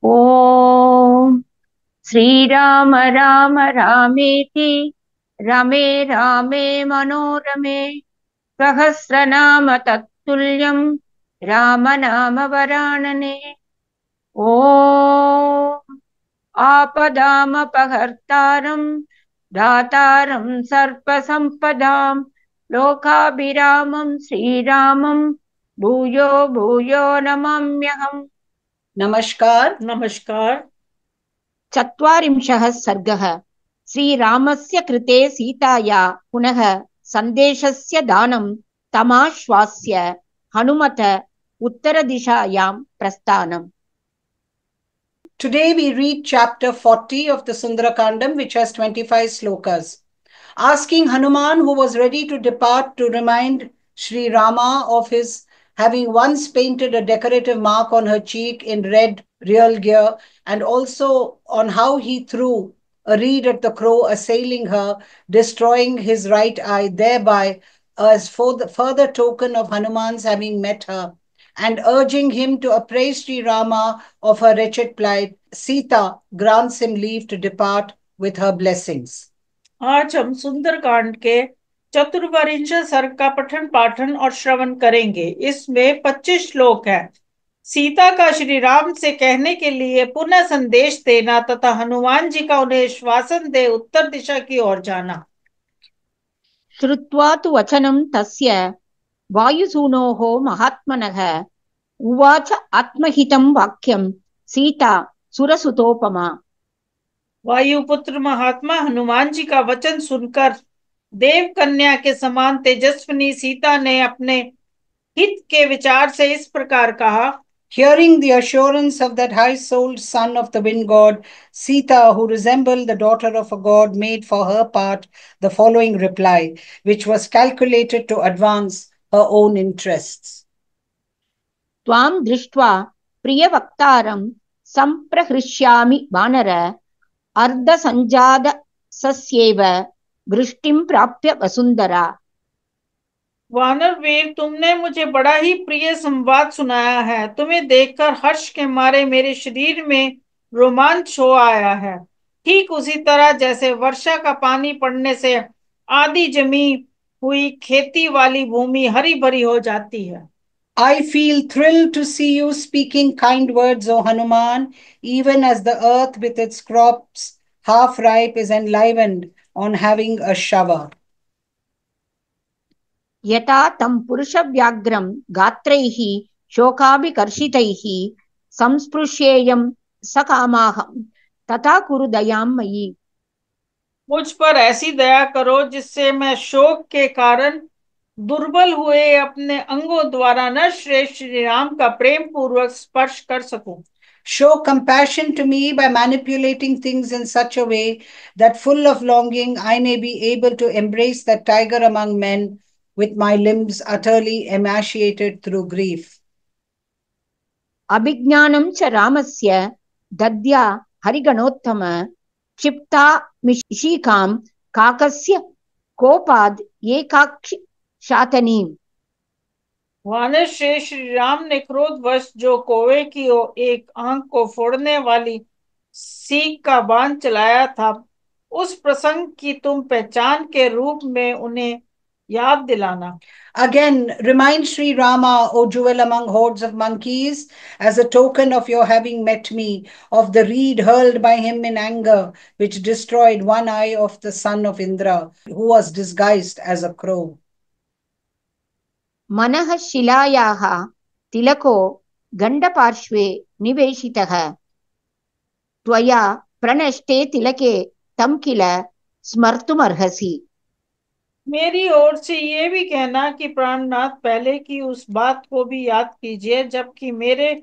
ओम श्रीराम राम रामेति रमे रामे मनोरमे सहस्रनाम तत्तुल्यं राम नाम वरानने। ओम आपदामपहर्तारं दातारं सर्पसम्पदां लोकाभिरामं श्रीरामं भूयो भूयो नमाम्यहम्। नमस्कार नमस्कार। चत्वारिंशः सर्गः। श्रीरामस्य कृते सीताया पुनः सन्देशस्य दानं तमाश्वास्य Hanumat उत्तरदिशायां प्रस्थानम्। Today we read chapter 40 of the Sundarakandam, which has 25 slokas. Asking Hanuman, who was ready to depart, to remind Sri Rama of his having once painted a decorative mark on her cheek in red real gear, and also on how he threw a reed at the crow assailing her, destroying his right eye, thereby as for the further token of Hanuman's having met her, and urging him to appraise Sri Rama of her wretched plight, Sita grants him leave to depart with her blessings. आज हम सुंदरकांड के चतुर्वरिंश सर्ग का पठन पाठन और श्रवण करेंगे। इसमें 25 श्लोक है। सीता का श्री राम से कहने के लिए पुनः संदेश देना तथा हनुमान जी का उन्हें श्वासन दे उत्तर दिशा की ओर जाना। श्रुत्वा तु वचनं तस्य वायुसूनोः महात्मनः उवाच आत्महितं वाक्यं सीता सुरसुतोपमा। वायुपुत्र महात्मा हनुमान जी का वचन सुनकर देव कन्या के समान तेजस्विनी सीता ने अपने हित के विचार से इस प्रकार कहा। Hearing the assurance of that high-souled son of the wind god, Sita, who resembled the daughter of a god, made for her part the following reply, which was calculated to advance her own interests. त्वां दृष्ट्वा प्रियवक्तारं सम्प्रहृष्यामि वानर अर्धसञ्जातस्यैव वृष्टिं प्राप्य वसुंधरा। वानर वीर, तुमने मुझे बड़ा ही प्रिय संवाद सुनाया है। तुम्हें देखकर हर्ष के मारे मेरे शरीर में रोमांच हो आया है, ठीक उसी तरह जैसे वर्षा का पानी पड़ने से आधी जमी हुई खेती वाली भूमि हरी भरी हो जाती है। I feel thrilled to see you speaking kind words, O Hanuman, even as the earth with its crops half ripe is enlivened on having a shower. यथा तं पुरुषव्याघ्रं गात्रैः शोकाभिकर्षितैः संस्पृशेयं सकामाहं तथा कुरु दयां मयि। मुझ पर ऐसी दया करो जिससे मैं शोक के कारण दुर्बल हुए अपने अंगों द्वारा न श्रेष्ठ श्री राम का प्रेम पूर्वक स्पर्श कर सकूं। Show compassion to me by manipulating things in such a way that, full of longing, I may be able to embrace that tiger among men with my limbs utterly emaciated through grief. अभिज्ञानं च रामस्य दद्या हरिगणोत्तम क्षिप्ता मिशिकां काकस्य कोपाद एकाक्षि शातनीम्। वानर श्रेष्ठ श्री राम ने क्रोधवश जो कौवे की एक आंख को फोड़ने वाली सीख का बाण चलाया था, उस प्रसंग की तुम पहचान के रूप में उन्हें याद दिलाना। Again, remind Sri Rama, O jewel among hordes of monkeys, as a token of your having met me, of the reed hurled by him in anger, which destroyed one eye of the son of Indra, who was disguised as a crow. मनः शिलायाः तिलको गण्डपार्श्वे निवेशितः त्वया प्रणष्टे तिलके तं किल स्मर्तुमर्हसि। मेरी ओर से ये भी कहना कि प्राणनाथ, पहले की उस बात को भी याद कीजिए जबकि मेरे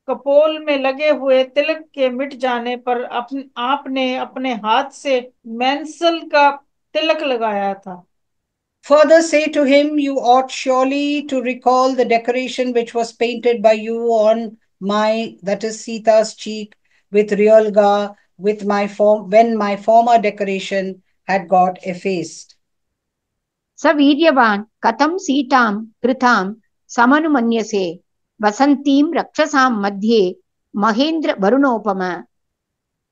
कपोल में लगे हुए तिलक के मिट जाने पर आपने अपने हाथ से मैंसल का तिलक लगाया था। Further say to him, you ought surely to recall the decoration which was painted by you on my, that is Sita's cheek, with real ga, with my when my former decoration had got effaced. सवीर्यवान् कथं सीतां कृतां समनुमन्यसे वसन्तीं रक्षसां मध्ये महेंद्र वरुणोपम।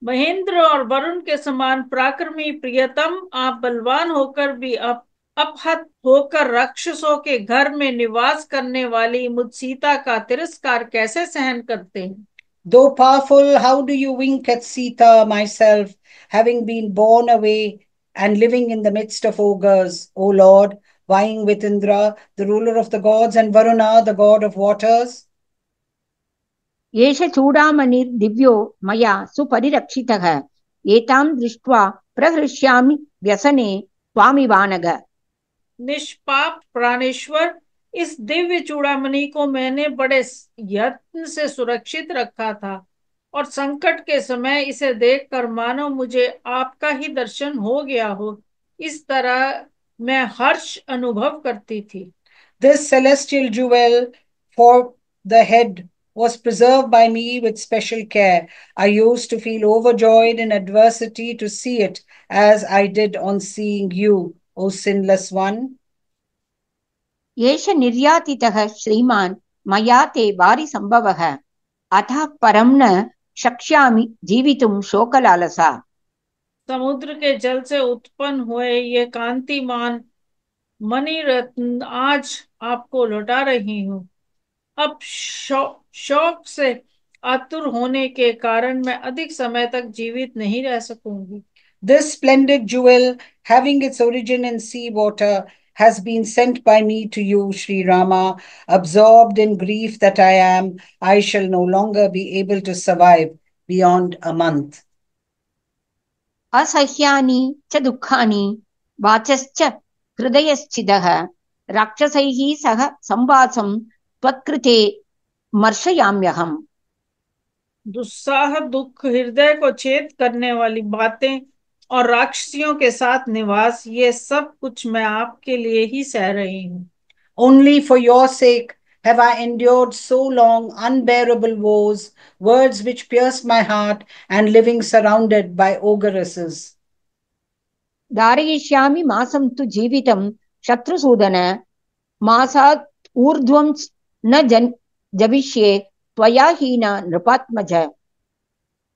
महेंद्र और वरुण के समान पराक्रमी प्रियतम, आप बलवान होकर भी अपहत होकर राक्षसों के घर में निवास करने वाली मुझ सीता का तिरस्कार कैसे सहन करते हैं? Though powerful, how do you wink at Sita, myself, having been born away and living in the midst of ogres, O Lord, vying with Indra, the ruler of the gods, and Varuna, the god of waters? एष चूडामणिर्दिव्यो मया सुपरिरक्षितः, एतां दृष्ट्वा प्रहृष्यामि व्यसने त्वामिवानघ। निष्पाप प्राणेश्वर, इस दिव्य चूड़ामणि को मैंने बड़े यत्न से सुरक्षित रखा था और संकट के समय इसे देखकर मानो मुझे आपका ही दर्शन हो गया हो, इस तरह मैं हर्ष अनुभव करती थी। This celestial jewel for the head was preserved by me with special care. I used to feel overjoyed in adversity to see it, as I did on seeing you, O sinless one. एष निर्यातितः श्रीमान् मया ते वारि संभवः, अतः परं न शक्ष्यामि जीवितुं शोकलालसा। समुद्र के जल से उत्पन्न हुए ये कांतिमान मणिरत्न आज आपको लौटा रही हूँ। अब शौक से आतुर होने के कारण मैं अधिक समय तक जीवित नहीं रह सकूंगी। This splendid jewel, having its origin in sea water, has been sent by me to you, Sri Rama. Absorbed in grief that I am, I shall no longer be able to survive beyond a month. असह्यानि च दुःखानि वाचश्च हृदयश्चिदः, राक्षसैः सह संवासं त्वत्कृते मर्शयाम्यहम्। दुस्साह, दुख, हृदय को छेद करने वाली बातें और राक्षसियों के साथ निवास, ये सब कुछ मैं आपके लिए ही सह रही हूँ। Only for your sake have I endured so long unbearable woes, words which pierced my heart, and living surrounded by ogresses. धारयिष्यामि मासं तु जीवितं शत्रुसूदन, मासात् ऊर्ध्वं न जविष्ये त्वया हीन नृपात्मज।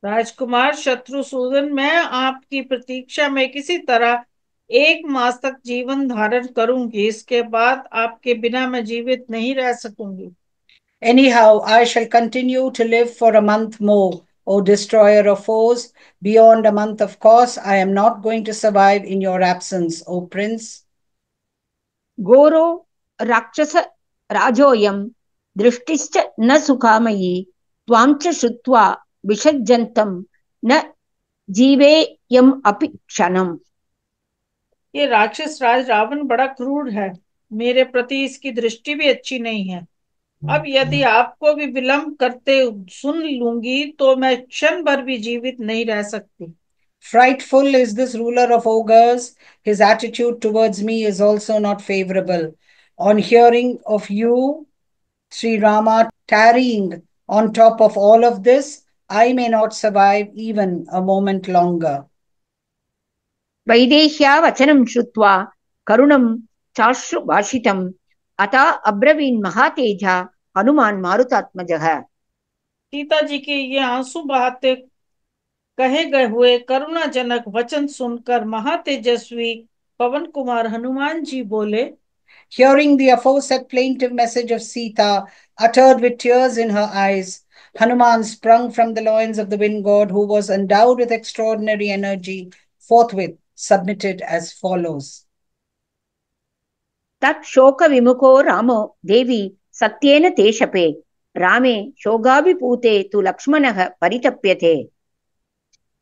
राजकुमार शत्रुसूदन, मैं आपकी प्रतीक्षा में किसी तरह 1 मास तक जीवन धारण करूंगी, इसके बाद आपके बिना मैं जीवित नहीं रह सकूंगी। Anyhow, I shall continue to live for a month more, O destroyer of foes. Beyond a month, of course, I am not going to survive in your absence, O prince. घोरो राक्षस राजोऽयं, दृष्टिश्च न सुखामयी, त्वां च श्रुत्वा विसज्जन्तं न जीवेयम् अपि क्षणम्। ये राक्षस राज रावण बड़ा क्रूर है, मेरे प्रति इसकी दृष्टि भी अच्छी नहीं है। अब यदि आपको भी विलंब करते सुन लूंगी तो मैं क्षण भर भी जीवित नहीं रह सकती। Frightful is this ruler of ogres. His attitude towards me is also not favorable. On hearing of you, Sri Rama, tarrying on top of all of this, I may not survive even a moment longer. वैदेह्या वचनं श्रुत्वा करुणं चाश्रु भाषितम्, अता अब्रवीन् महातेजा हनुमान् मारुतात्मजः। सीता जी के ये आंसू बहाते कहे गए हुए करुणाजनक वचन सुनकर महातेजस्वी पवन कुमार हनुमान जी बोले, Hearing the aforesaid plaintive message of Sita, uttered with tears in her eyes, Hanuman sprung from the loins of the wind god, who was endowed with extraordinary energy, forthwith submitted as follows. तत् शोक विमुखो रामो देवी सत्येन ते शपे, रामे शोकाभिभूते तु लक्ष्मणः परितप्यते।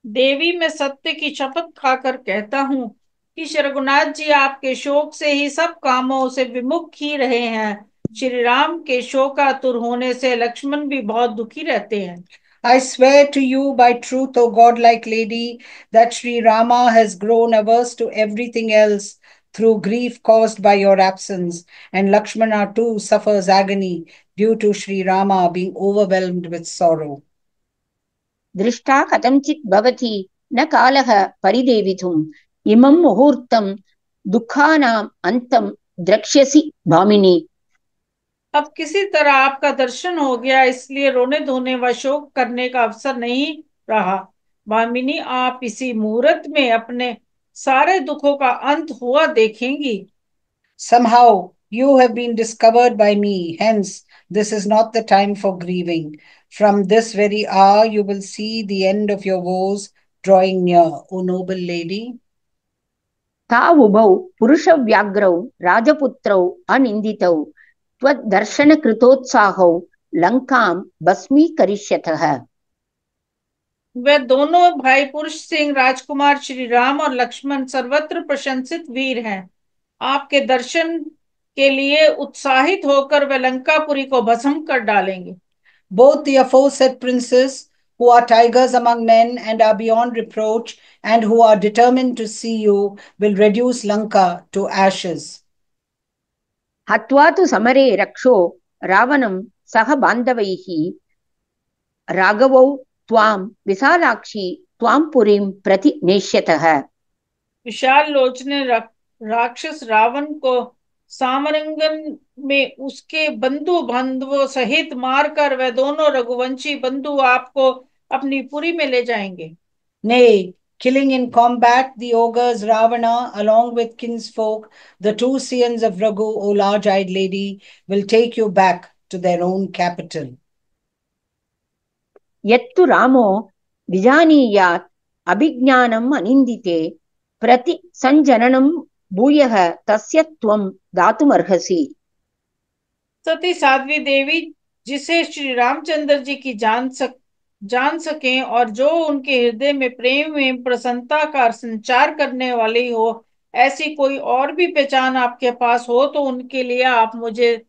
देवी, मैं सत्य की शपथ खाकर कहता हूँ कि श्री रघुनाथ जी आपके शोक से ही सब कामों से विमुख ही रहे हैं। श्री राम के शोकातुर होने से लक्ष्मण भी बहुत दुखी रहते हैं। I swear to you by truth, O godlike lady, that Sri Rama has grown averse to everything else through grief caused by your absence, and Lakshmana too suffers agony due to Sri Rama being overwhelmed with sorrow. दृष्टा कथंचित् भवति न कालः परिदेवितुम्, इमं मुहूर्तं दुःखानाम् अन्तं द्रक्ष्यसि भामिनी। अब किसी तरह आपका दर्शन हो गया, इसलिए रोने धोने व शोक करने का अवसर नहीं रहा। भामिनी, आप इसी मुहूर्त में अपने सारे दुखों का अंत हुआ देखेंगी। Somehow you have been discovered by me, hence, this is not the time for grieving. From this very hour, you will see the end of your woes drawing near, O noble lady. तावुभौ पुरुषव्याघ्रौ राजपुत्रौ अनिन्दितौ त्वद्दर्शनकृतोत्साहौ लङ्कां भस्मीकरिष्यतः। वे दोनों भाई पुरुष सिंह, राजकुमार श्री राम और लक्ष्मण सर्वत्र प्रशंसित वीर हैं। आपके दर्शन के लिए उत्साहित होकर वे लंकापुरी को भस्म कर डालेंगे। Both the aforesaid princes, who are tigers among men and are beyond reproach, and who are determined to see you, will reduce Lanka to ashes. हत्वा तु समरे रक्षो रावणं सह बान्धवैः राघवौ त्वां विशालाक्षी त्वां पुरीं प्रति नेष्यतः। विशाल लोचने राक्षस रावण को सामरंगन में उसके बंधु बांधवों सहित मारकर वे दोनों रघुवंशी बंधु आपको अपनी पुरी में ले जाएंगे। Nay, killing in combat the ogres Ravana along with kinsfolk, the two scions of Raghu, O large-eyed lady, will take you back to their own capital. यत्तु रामो विजानीयात् अभिज्ञानम् अनिन्दिते प्रति संजननं भूयः तस्य त्वं दातुमर्हसि। सती साध्वी देवी, जिसे श्री रामचंद्र जी की जान सके और जो उनके हृदय में प्रेम एवं प्रसन्नता का संचार करने वाली हो, ऐसी कोई और भी पहचान आपके पास हो तो उनके लिए आप मुझे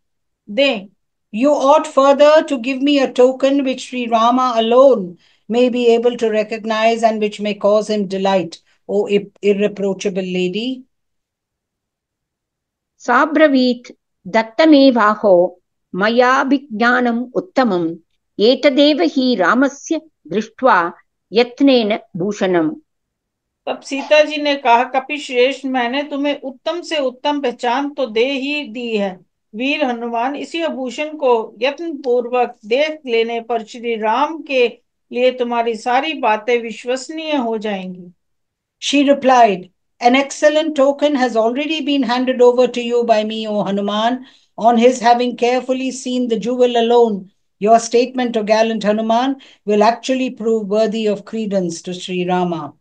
दें। You ought further to give me a token which Sri Rama alone may be able to recognize and which may cause him delight, O irreproachable lady. साब्रवीत् दत्तमेवाहो मयाभिज्ञानम् उत्तमम् एतदेव हि रामस्य दृष्ट्वा यत्नेन भूषणम्। तब सीता जी ने कहा, कपि श्रेष्ठ, मैंने तुम्हें उत्तम से उत्तम पहचान तो दे ही दी है। वीर हनुमान, इसी आभूषण को यत्न पूर्वक देख लेने पर श्री राम के लिए तुम्हारी सारी बातें विश्वसनीय हो जाएंगी। She replied, an excellent token has already been handed over to you by me, O Hanuman, on his having carefully seen the jewel alone. Your statement, O gallant Hanuman, will actually prove worthy of credence to Sri Rama.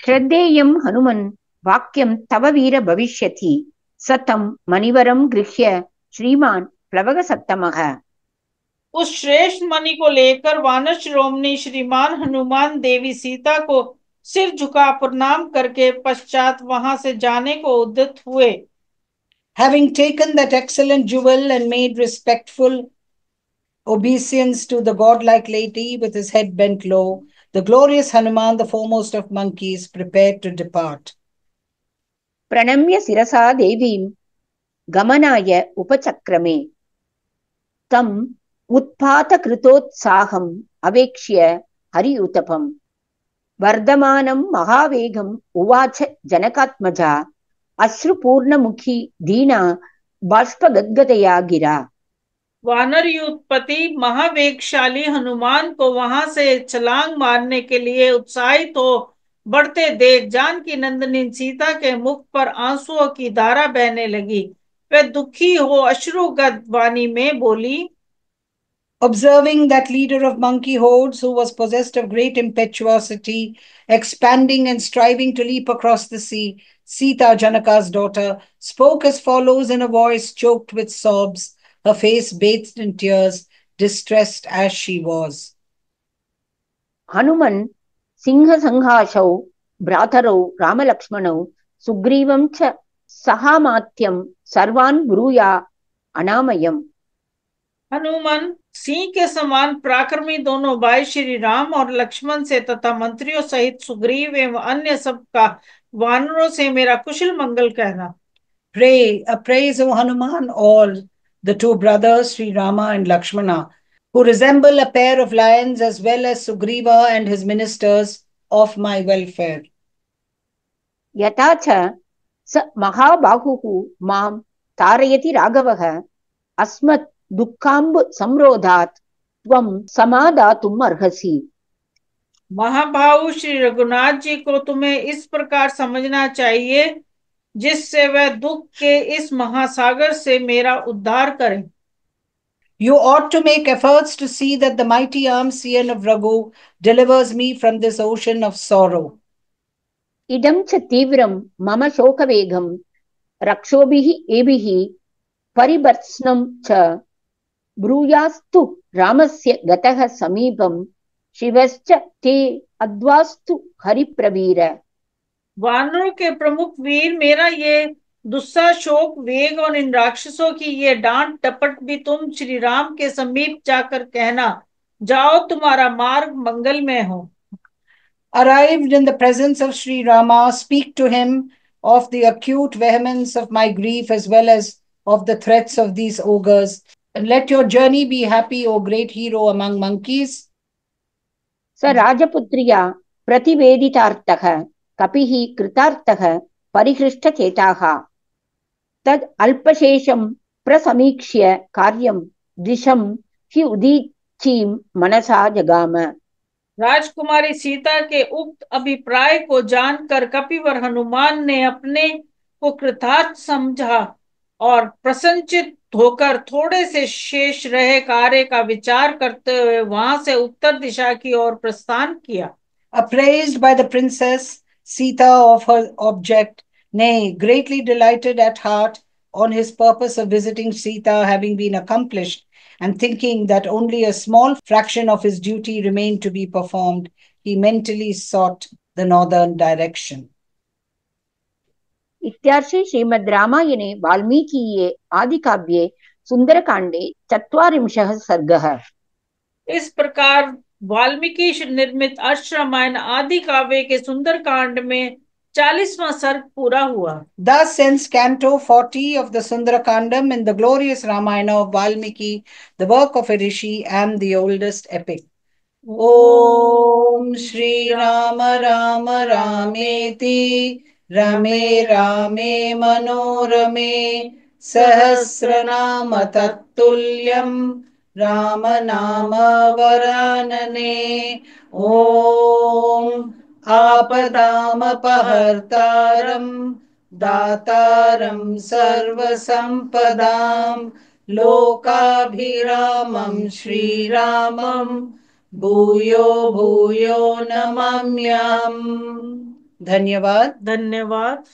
श्रद्धेयं Hanuman वाक्यं तव वीर भविष्यति सतं मणिवरं गृह्य श्रीमान् प्लवगसत्तमः। उस श्रेष्ठ मणि को लेकर वानर शिरोमणि श्रीमान हनुमान देवी सीता को सिर झुका प्रणाम करके पश्चात वहां से जाने को उद्यत हुए। Having taken that excellent jewel and made respectful obeisance to the godlike lady with his head bent low, the glorious Hanuman, the foremost of monkeys, prepared to depart. प्रणम्य शिरसा देवीं गमनाय उपचक्रमे तम् उत्पातकृतोत्साहम् अवेक्ष्य हरिउतपम् वर्धमानं महावेगम् उवाच जनकात्मजा अश्रुपूर्णमुखी दीना बाष्पगद्गदया गिरा। वानर युगपति महावेगशाली हनुमान को वहां से छलांग मारने के लिए उत्साहित हो बढ़ते देख जानकी नंदनी सीता के मुख पर आंसुओं की धारा बहने लगी। वह दुखी हो अश्रुगद वाणी में बोली, Observing that leader of monkey hordes who was possessed of great impetuosity, expanding and striving to leap across the sea, Sita, Janaka's daughter, spoke as follows in a voice choked with sobs, her face bathed in tears, distressed as she was. Hanuman सिंहसंहासौ भ्रातरौ रामलक्ष्मणौ सुग्रीवं च सहामात्यं सर्वान् ब्रूया अनामयम्। हनुमान सिंह के समान पराक्रमी दोनों भाई श्री राम और लक्ष्मण से तथा मंत्रियों सहित सुग्रीव एवं अन्य सब का वानरों से मेरा कुशल मंगल कहना। Pray, praise, O Hanuman, all the two brothers, Sri Rama and Lakshmana, who resemble a pair of lions as well as Sugriva and his ministers, of my welfare. यथा च स महाबाहुः मां तारयति राघवः अस्मत् दुःखाम्ब संरोधात् त्वं समादातुम् अर्हसि। महाभाव श्री रघुनाथ जी को तुम्हें इस प्रकार समझना चाहिए जिससे वह दुख के इस महासागर से मेरा उद्धार करें। You ought to make efforts to see that the mighty arm Sian of Raghu delivers me from this ocean of sorrow. इदं च तीव्रं मम शोकवेगं रक्षोभिः एभिः परिभर्त्सनं च ब्रूयास्तु रामस्य गतः समीपं शिवश्च ते अद्वास्तु हरिप्रवीर। वानरों के प्रमुख वीर, मेरा ये दुस्सा शोक वेग और इन राक्षसों की ये डांट टपट भी तुम श्री राम के समीप जाकर कहना, जाओ तुम्हारा मार्ग मंगलमय हो। Arrived in the presence of Sri Rama, speak to him of the acute vehemence of my grief as well as of the threats of these ogres. And let your journey be happy, O great hero among monkeys. स राजपुत्र्या प्रतिवेदितार्थः कपिः कृतार्थः परिहृष्टचेताः तद् अल्पशेषं प्रसमीक्ष्य कार्यं दिशं हि उदीचीं मनसा जगाम। राजकुमारी सीता के उक्त अभिप्राय को जानकर कपिवर हनुमान ने अपने को कृतार्थ समझा और प्रसन्नचित होकर थोड़े से शेष रहे कार्य का विचार करते हुए वहां से उत्तर दिशा की ओर प्रस्थान किया। Appraised by the princess Sita of her object, nay, greatly delighted at heart on his purpose of visiting Sita having been accomplished, and thinking that only a small fraction of his duty remained to be performed, he mentally sought the northern direction. इत्यार्षे श्रीमद् रामायणे वाल्मीकीये आदिकाव्ये सुन्दरकाण्डे ४४ सर्गः। इस प्रकार वाल्मीकि निर्मित अर्ष रामायण आदि काव्य के सुंदर कांड में 40वां सर्ग पूरा हुआ। Thus ends Canto 40 of the Sundarakandam in the glorious Ramayana of Valmiki, the work of a rishi and the oldest epic. Om Shri Rama Rama Rameti Rame Rame Manorame Sahasranama Tattulyam Rama Nama Varanane. Om Apadamapahartaram Dataram Sarvasampadam Lokabhiramam Shri Ramam Bhuyo Bhuyo Namamyam. Dhanyavad. धन्यवाद।